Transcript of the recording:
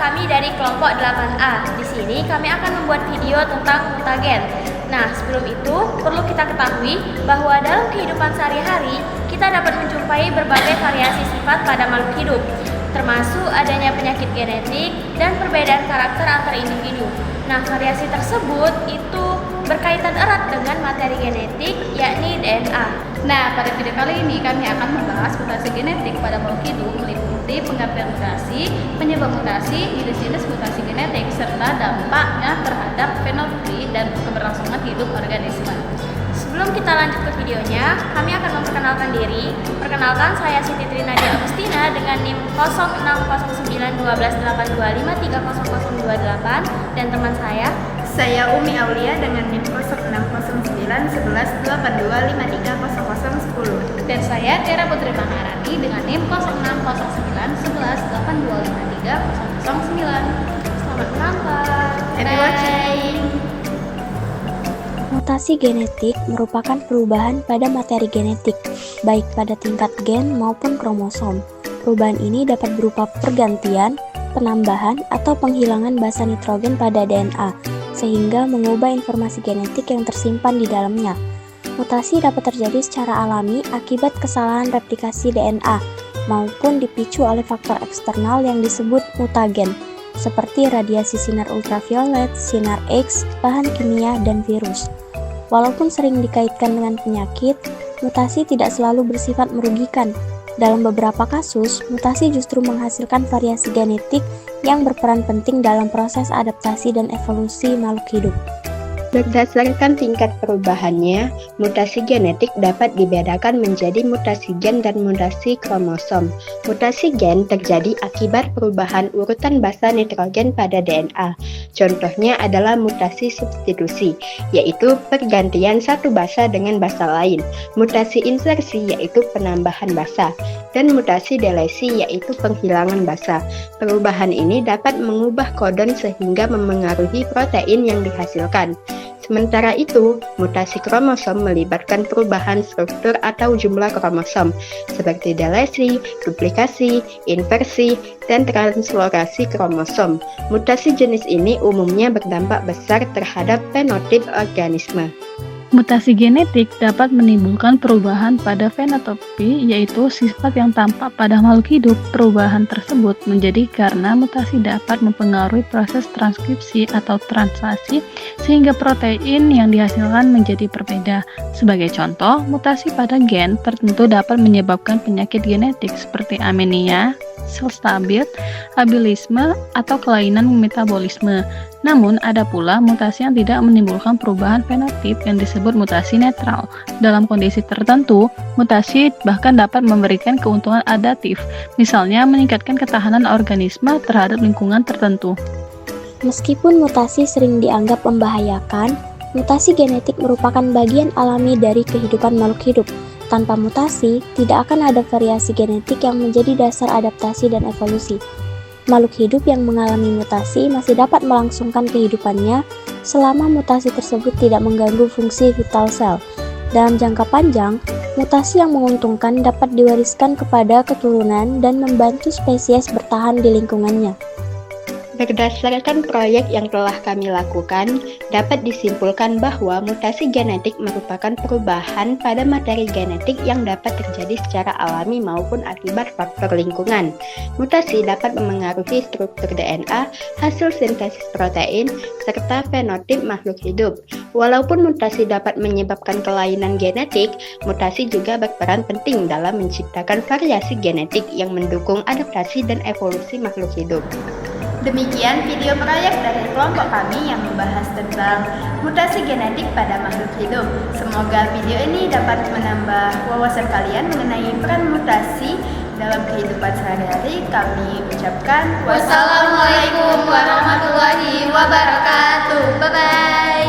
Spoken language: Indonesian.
kami dari kelompok 8A. Di sini kami akan membuat video tentang mutagen. Nah, sebelum itu perlu kita ketahui bahwa dalam kehidupan sehari-hari kita dapat menjumpai berbagai variasi sifat pada makhluk hidup, termasuk adanya penyakit genetik dan perbedaan karakter antar individu. Nah, variasi tersebut itu berkaitan erat dengan materi genetik, yakni DNA. Nah, pada video kali ini kami akan membahas mutasi genetik pada makhluk hidup meliputi pengertian mutasi, penyebab mutasi, jenis-jenis mutasi genetik, serta dampaknya terhadap fenotip dan keberlangsungan hidup organisme. Sebelum kita lanjut ke videonya, kami akan memperkenalkan diri. Perkenalkan, saya Siti Trinadia Agustina dengan NIM 06091282530028 dan teman Saya Umi Aulia dengan NIM 06091182530010. Dan saya Tiara Putri Maharani dengan NIM 06091182530009. Selamat menonton. Happy watching. Mutasi genetik merupakan perubahan pada materi genetik, baik pada tingkat gen maupun kromosom. Perubahan ini dapat berupa pergantian, penambahan, atau penghilangan basa nitrogen pada DNA, sehingga mengubah informasi genetik yang tersimpan di dalamnya. Mutasi dapat terjadi secara alami akibat kesalahan replikasi DNA, maupun dipicu oleh faktor eksternal yang disebut mutagen, seperti radiasi sinar ultraviolet, sinar X, bahan kimia, dan virus. Walaupun sering dikaitkan dengan penyakit, mutasi tidak selalu bersifat merugikan. Dalam beberapa kasus, mutasi justru menghasilkan variasi genetik yang berperan penting dalam proses adaptasi dan evolusi makhluk hidup. Berdasarkan tingkat perubahannya, mutasi genetik dapat dibedakan menjadi mutasi gen dan mutasi kromosom. Mutasi gen terjadi akibat perubahan urutan basa nitrogen pada DNA. Contohnya adalah mutasi substitusi, yaitu pergantian satu basa dengan basa lain. Mutasi insersi, yaitu penambahan basa. Dan mutasi delesi, yaitu penghilangan basa. Perubahan ini dapat mengubah kodon sehingga memengaruhi protein yang dihasilkan. Sementara itu, mutasi kromosom melibatkan perubahan struktur atau jumlah kromosom, seperti delesi, duplikasi, inversi, dan translokasi kromosom. Mutasi jenis ini umumnya berdampak besar terhadap fenotip organisme. Mutasi genetik dapat menimbulkan perubahan pada fenotipi, yaitu sifat yang tampak pada makhluk hidup. Perubahan tersebut menjadi karena mutasi dapat mempengaruhi proses transkripsi atau translasi, sehingga protein yang dihasilkan menjadi berbeda. Sebagai contoh, mutasi pada gen tertentu dapat menyebabkan penyakit genetik seperti anemia, sel stabil, abilisme, atau kelainan metabolisme. Namun, ada pula mutasi yang tidak menimbulkan perubahan fenotip yang disebut mutasi netral. Dalam kondisi tertentu, mutasi bahkan dapat memberikan keuntungan adaptif, misalnya meningkatkan ketahanan organisme terhadap lingkungan tertentu. Meskipun mutasi sering dianggap membahayakan, mutasi genetik merupakan bagian alami dari kehidupan makhluk hidup. Tanpa mutasi, tidak akan ada variasi genetik yang menjadi dasar adaptasi dan evolusi. Makhluk hidup yang mengalami mutasi masih dapat melangsungkan kehidupannya selama mutasi tersebut tidak mengganggu fungsi vital sel. Dalam jangka panjang, mutasi yang menguntungkan dapat diwariskan kepada keturunan dan membantu spesies bertahan di lingkungannya. Berdasarkan proyek yang telah kami lakukan, dapat disimpulkan bahwa mutasi genetik merupakan perubahan pada materi genetik yang dapat terjadi secara alami maupun akibat faktor lingkungan. Mutasi dapat memengaruhi struktur DNA, hasil sintesis protein, serta fenotip makhluk hidup. Walaupun mutasi dapat menyebabkan kelainan genetik, mutasi juga berperan penting dalam menciptakan variasi genetik yang mendukung adaptasi dan evolusi makhluk hidup. Demikian video proyek dari kelompok kami yang membahas tentang mutasi genetik pada makhluk hidup. Semoga video ini dapat menambah wawasan kalian mengenai peran mutasi dalam kehidupan sehari-hari. Kami ucapkan wassalamualaikum warahmatullahi wabarakatuh. Bye-bye.